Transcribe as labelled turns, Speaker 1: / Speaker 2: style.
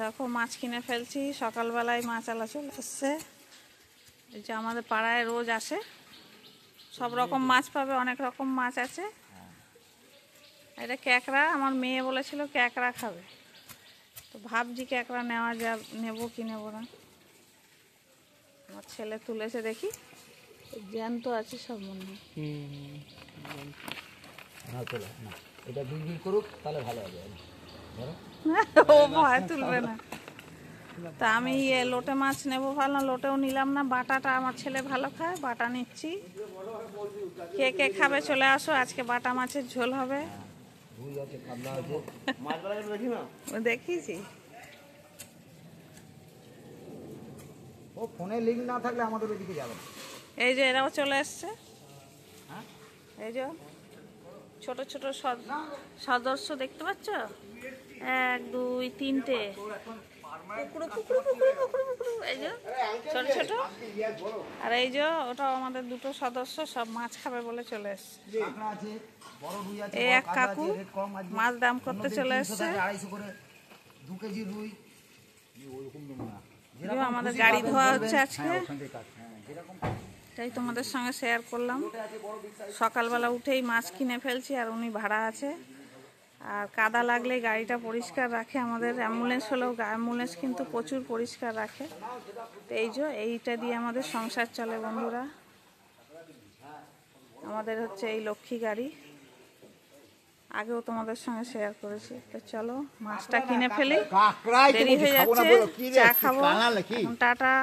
Speaker 1: দেখো মাছ কিনে ফেলছি, সকালবেলায় মাছ আলা চলে এসছে। এই যে আমাদের পাড়ায় রোজ আসে, সব রকম মাছ পাবে, অনেক রকম মাছ আছে। এটা ক্যাকড়া, আমার মেয়ে বলেছিল ক্যাকড়া খাবে, তো ভাবছি ক্যাকড়া নেবো কি নেবো না। আমার ছেলে তুলেছে, দেখি জ্যান্ত আছে সব মনে হয়।
Speaker 2: এটা বিক্রি করুক তাহলে ভালো হবে।
Speaker 1: ও ভয় তুলবে না। তা আমি লোটে মাছ নেবো ভাবলাম, লোটেও নিলাম না। বাটাটা আমার ছেলে ভালো খায়, বাটা নিচ্ছি। কে কে খাবে চলে আসো, আজকে বাটা মাছের ঝোল হবে। দেখিছি
Speaker 2: ও ফোনে লিংক না থাকলে আমাদের ওইদিকে যাবে না।
Speaker 1: এই যে এরাও চলে এসছে, এই যে ছোট ছোট সদস্য দেখতে পাচ্ছ, 1 2 3টে এই যে ছোট ছোট। আর এই যে ওটা আমাদের 2টো সদস্য, সব মাছ খাবে বলে চলে এসছে। এই এক কাকু মাছ দাম করতে চলে এসছে।
Speaker 2: 250 করে 2 কেজি রুই।
Speaker 1: আমাদের গাড়ি ধোয়া হচ্ছে আজকে, তাই তোমাদের সঙ্গে শেয়ার করলাম। সকালবেলা উঠেই মাছ কিনে ফেলছি, আর উনি ভাড়া আছে। আর কাদা লাগলে গাড়িটা পরিষ্কার রাখে। আমাদের অ্যাম্বুলেন্স হলেও অ্যাম্বুলেন্স কিন্তু প্রচুর পরিষ্কার রাখে। তো এই যে এইটা দিয়ে আমাদের সংসার চলে বন্ধুরা। আমাদের হচ্ছে এই লক্ষ্মী গাড়ি, আগেও তোমাদের সঙ্গে শেয়ার করেছি। তো চলো মাছটা কিনে ফেলি, দেরি হয়ে যাচ্ছে, চা খাবো। টাটা।